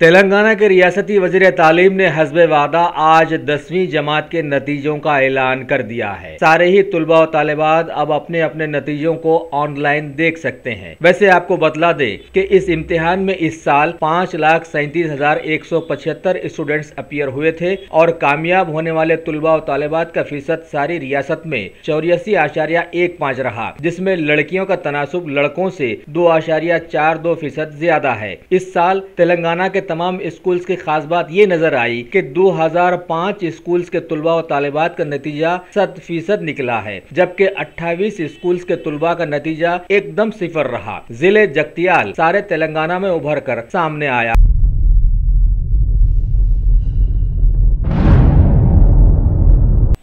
तेलंगाना के रियासती वज़ीर तालीम ने हस्बे वादा आज 10वीं जमात के नतीजों का ऐलान कर दिया है। सारे ही तुलबा और तालिबात अब अपने अपने नतीजों को ऑनलाइन देख सकते हैं। वैसे आपको बतला दे कि इस इम्तिहान में इस साल 5,37,175 स्टूडेंट्स अपीयर हुए थे और कामयाब होने वाले तुलबा और तालिबात का फीसद सारी रियासत में 84.15 रहा, जिसमें लड़कियों का तनासुब लड़कों से 2.42% ज्यादा है। इस साल तेलंगाना के तमाम स्कूल्स की खास बात ये नजर आई कि 2005 स्कूल्स के तुलबा और तालिबात का नतीजा 100% निकला है, जबकि 28 स्कूल्स के तुलबा का नतीजा एकदम सिफर रहा। जिले जगतियाल सारे तेलंगाना में उभर कर सामने आया।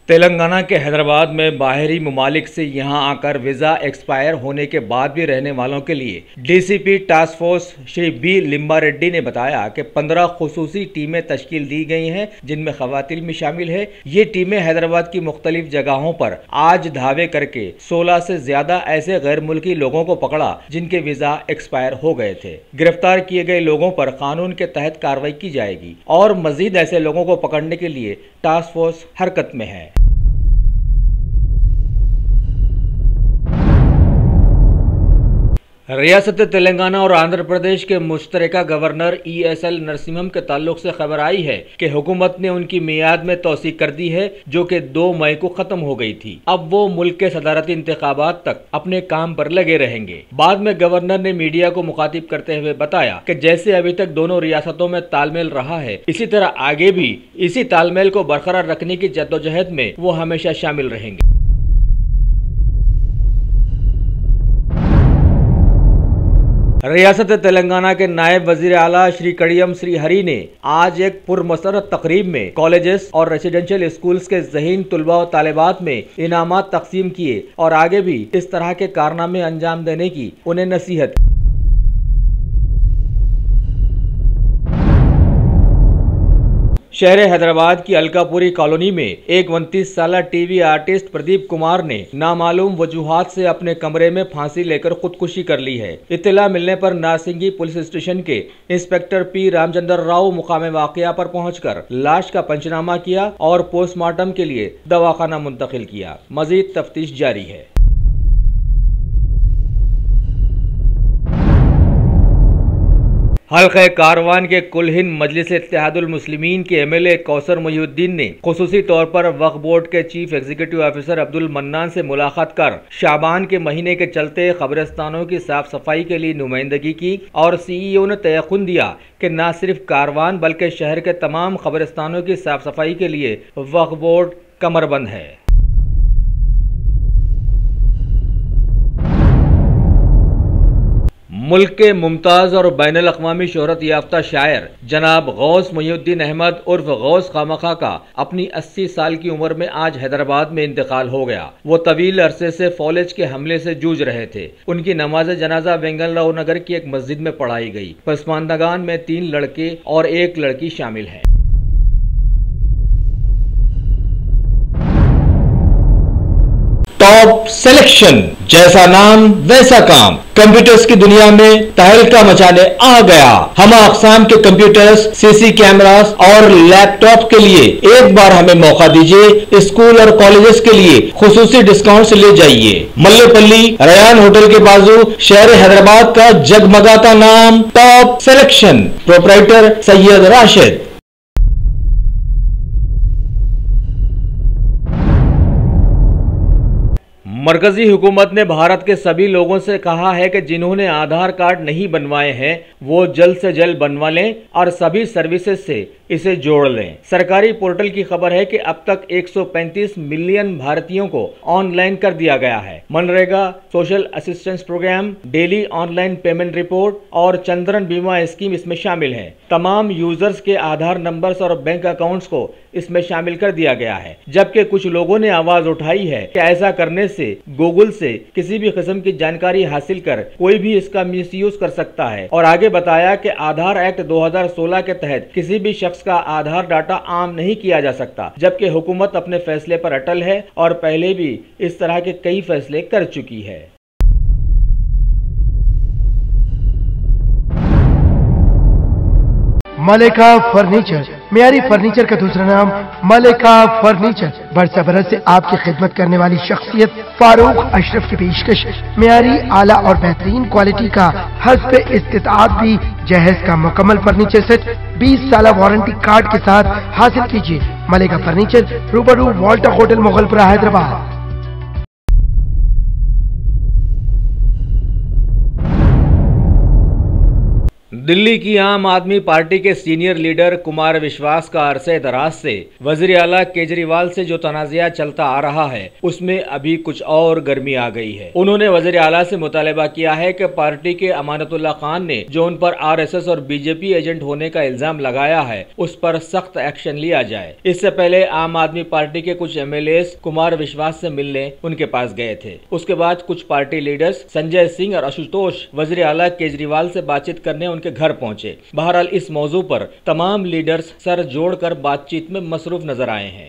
तेलंगाना के हैदराबाद में बाहरी ममालिक से यहां आकर वीजा एक्सपायर होने के बाद भी रहने वालों के लिए DCP task force Shri B Limbareddy ने बताया कि 15 खुसूसी टीमें तश्कील दी गई हैं, जिनमें खवातीन भी शामिल है। ये टीमें हैदराबाद की मुख्तलिफ जगहों पर आज धावे करके 16 से ज्यादा ऐसे गैर मुल्की लोगों को पकड़ा जिनके वीजा एक्सपायर हो गए थे। गिरफ्तार किए गए लोगों पर कानून के तहत कार्रवाई की जाएगी और मजीद ऐसे लोगों को पकड़ने के लिए टास्क फोर्स हरकत में है। रियासत तेलंगाना और आंध्र प्रदेश के मुश्तरका गवर्नर ESL नरसिम्हम के ताल्लुक से खबर आई है कि हुकूमत ने उनकी मियाद में तौसीक कर दी है, जो कि 2 मई को खत्म हो गई थी। अब वो मुल्क के सदारती इंतखाबात तक अपने काम पर लगे रहेंगे। बाद में गवर्नर ने मीडिया को मुखातिब करते हुए बताया कि जैसे अभी तक दोनों रियासतों में तालमेल रहा है, इसी तरह आगे भी इसी तालमेल को बरकरार रखने की जद्दोजहद में वो हमेशा शामिल रहेंगे। रियासत तेलंगाना के नायब वजीर आला श्री कड़ियम श्री हरी ने आज एक पुरमसरत तकरीब में कॉलेजेस और रेसिडेंशियल स्कूल्स के ज़हीन तुलबा और तालिबात में इनामात तकसीम किए और आगे भी इस तरह के कारनामे अंजाम देने की उन्हें नसीहत की। शहर हैदराबाद की अलकापुरी कॉलोनी में एक 29 साला टीवी आर्टिस्ट प्रदीप कुमार ने नामालूम वजूहात से अपने कमरे में फांसी लेकर खुदकुशी कर ली है। इत्तला मिलने पर नारसिंगी पुलिस स्टेशन के इंस्पेक्टर पी रामचंद्र राव मुकाम वाकया पर पहुंचकर लाश का पंचनामा किया और पोस्टमार्टम के लिए दवाखाना मुंतकिल किया। मजीद तफ्तीश जारी है। हल्क़े कारवान के कुलहिन मजलिस इत्तेहादुल मुस्लिमीन के MLA कौसर मोहिउद्दीन ने खुसूसी तौर पर वक्फ बोर्ड के chief executive officer Abdul mannan से मुलाकात कर शाबान के महीने के चलते कब्रिस्तानों की साफ सफाई के लिए नुमाइंदगी की और CEO ने तयक़ुन दिया कि न सिर्फ कारवान बल्कि शहर के तमाम कब्रिस्तानों की साफ सफाई के लिए वक्फ बोर्ड कमरबंद है। मुल्क के मुमताज़ और बैनुल अक़वामी शोहरत याफ्ता शायर जनाब गौस मोहिउद्दीन अहमद उर्फ गौस खामखा का अपनी 80 साल की उम्र में आज हैदराबाद में इंतकाल हो गया। वो तवील अरसे से फौलेज के हमले से जूझ रहे थे। उनकी नमाज जनाजा वेंगलराव नगर की एक मस्जिद में पढ़ाई गई। पसमानदगान में 3 लड़के और 1 लड़की शामिल है। टॉप सिलेक्शन, जैसा नाम वैसा काम, कंप्यूटर्स की दुनिया में तहलका मचाने आ गया। हम अक़साम के कंप्यूटर्स, CC कैमरास और लैपटॉप के लिए एक बार हमें मौका दीजिए। स्कूल और कॉलेजेस के लिए खुसूसी डिस्काउंट ले जाइए। मल्लेपल्ली रयान होटल के बाजू शहर हैदराबाद का जगमगाता नाम top selection, proprietor Syed Rashid. मरकजी हुकूमत ने भारत के सभी लोगों से कहा है कि जिन्होंने आधार कार्ड नहीं बनवाए हैं वो जल्द से जल्द बनवा लें और सभी सर्विसेज से इसे जोड़ लें। सरकारी पोर्टल की खबर है कि अब तक 135 मिलियन भारतीयों को ऑनलाइन कर दिया गया है। MNREGA, social assistance programme, daily online payment report और चंद्रन बीमा स्कीम इसमें शामिल है। तमाम यूजर्स के आधार नंबर्स और बैंक अकाउंट्स को इसमें शामिल कर दिया गया है। जबकि कुछ लोगों ने आवाज उठाई है कि ऐसा करने से गूगल से किसी भी किस्म की जानकारी हासिल कर कोई भी इसका मिसयूज कर सकता है और आगे बताया कि आधार एक्ट 2016 के तहत किसी भी शख्स का आधार डाटा आम नहीं किया जा सकता, जबकि हुकूमत अपने फैसले पर अटल है और पहले भी इस तरह के कई फैसले कर चुकी है। मलिका फर्नीचर, मियारी फर्नीचर का दूसरा नाम मलिका फर्नीचर। बरसा बरस से आपकी खिदमत करने वाली शख्सियत फारूक अशरफ की पेशकश मियारी आला और बेहतरीन क्वालिटी का हस्ब इस्तिताअत भी जहेज का मुकम्मल फर्नीचर सेट 20 साल वारंटी कार्ड के साथ हासिल कीजिए। मलिका फर्नीचर, रूबरू वॉल्टर होटल, मुगलपुरा, हैदराबाद। दिल्ली की आम आदमी पार्टी के सीनियर लीडर कुमार विश्वास का अरसे दराज से वज़ीर आला केजरीवाल से जो तनाज़ा चलता आ रहा है उसमें अभी कुछ और गर्मी आ गई है। उन्होंने वज़ीर आला से मुतालबा किया है कि पार्टी के अमानतुल्लाह खान ने जो उन पर RSS और बीजेपी एजेंट होने का इल्जाम लगाया है उस पर सख्त एक्शन लिया जाए। इससे पहले आम आदमी पार्टी के कुछ MLAs कुमार विश्वास से मिलने उनके पास गए थे। उसके बाद कुछ पार्टी लीडर्स संजय सिंह और आशुतोष वज़ीर आला केजरीवाल से बातचीत करने उनके घर पहुंचे। बहरहाल इस मौजू पर तमाम लीडर्स सर जोड़कर बातचीत में मसरूफ नजर आए हैं।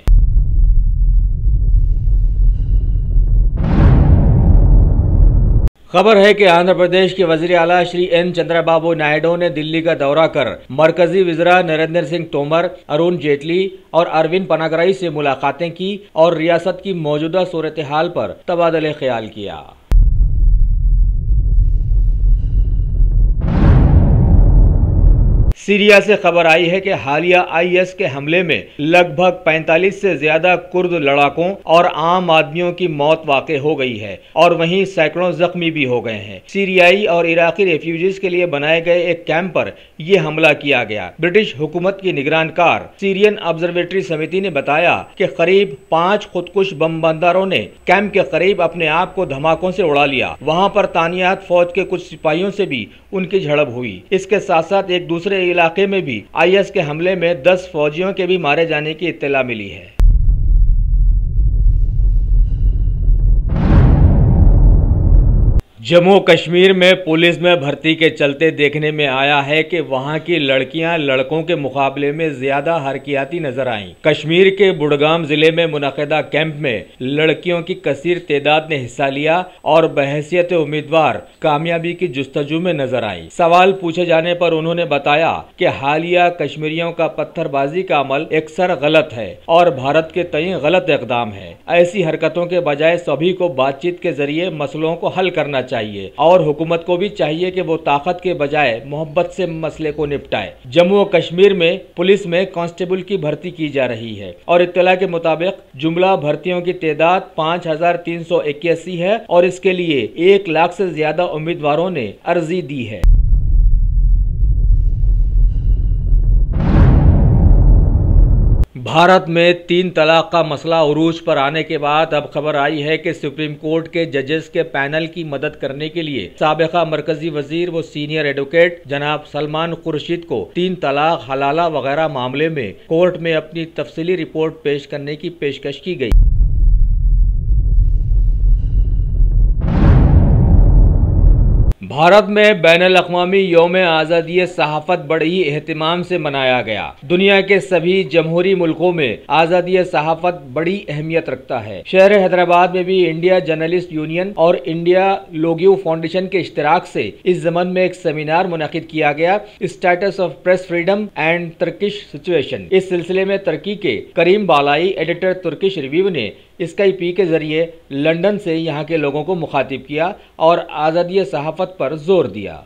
खबर है कि आंध्र प्रदेश के वज़ीर आला श्री N चंद्रबाबू नायडू ने दिल्ली का दौरा कर मरकजी वज़ीरा नरेंद्र सिंह तोमर, अरुण जेटली और अरविंद पनागराई से मुलाकातें की और रियासत की मौजूदा सूरत हाल पर तबादले ख्याल किया। सीरिया से खबर आई है कि हालिया IS के हमले में लगभग 45 से ज्यादा कुर्द लड़ाकों और आम आदमियों की मौत वाक़ हो गई है और वहीं सैकड़ों जख्मी भी हो गए हैं। सीरियाई और इराकी रेफ्यूजीज के लिए बनाए गए एक कैंप पर यह हमला किया गया। ब्रिटिश हुकूमत की निगरानकार सीरियन ऑब्जर्वेटरी समिति ने बताया कि करीब 5 खुदकुश बमबंदारों ने कैंप के करीब अपने आप को धमाकों से उड़ा लिया। वहां पर तानियात फौज के कुछ सिपाहियों से भी उनकी झड़प हुई। इसके साथ साथ एक दूसरे इलाके में भी IS के हमले में 10 फौजियों के भी मारे जाने की इत्तला मिली है। जम्मू कश्मीर में पुलिस में भर्ती के चलते देखने में आया है कि वहां की लड़कियां लड़कों के मुकाबले में ज्यादा हरकियाती नजर आईं। कश्मीर के बुडगाम जिले में मुनक़दा कैंप में लड़कियों की कसीर तादाद ने हिस्सा लिया और बहैसियत उम्मीदवार कामयाबी की जुस्तजू में नजर आई। सवाल पूछे जाने पर उन्होंने बताया कि हालिया कश्मीरियों का पत्थरबाजी का अमल अक्सर गलत है और भारत के तय गलत इक़दाम है। ऐसी हरकतों के बजाय सभी को बातचीत के जरिए मसलों को हल करना चाहिए और हुकूमत को भी चाहिए कि वो ताकत के बजाय मोहब्बत से मसले को निपटाए। जम्मू और कश्मीर में पुलिस में कांस्टेबल की भर्ती की जा रही है और इत्तला के मुताबिक जुमला भर्तियों की तादाद 5381 है और इसके लिए 1 लाख से ज्यादा उम्मीदवारों ने अर्जी दी है। भारत में 3 तलाक का मसला उरूज पर आने के बाद अब खबर आई है कि सुप्रीम कोर्ट के जजेस के पैनल की मदद करने के लिए साबिका मरकजी वजीर व सीनियर एडवोकेट जनाब सलमान खुर्शीद को 3 तलाक, हलाला वगैरह मामले में कोर्ट में अपनी तफसीली रिपोर्ट पेश करने की पेशकश की गई। भारत में बैनुल-अक़वामी यौम आज़ादी सहाफ़त बड़ी एहतिमाम से मनाया गया। दुनिया के सभी जमहूरी मुल्कों में आज़ादी सहाफ़त बड़ी अहमियत रखता है। शहर हैदराबाद में भी इंडिया जर्नलिस्ट यूनियन और इंडिया लोगियो फाउंडेशन के इश्तिराक से इस ज़मन में एक सेमिनार मुनक़िद किया गया, status of press freedom and Turkish situation. इस सिलसिले में तुर्की के करीम बालाई, एडिटर तुर्किश रिव्यू ने स्काइप के जरिए लंदन से यहाँ के लोगों को मुखातिब किया और आज़ादी सहाफ़त पर जोर दिया।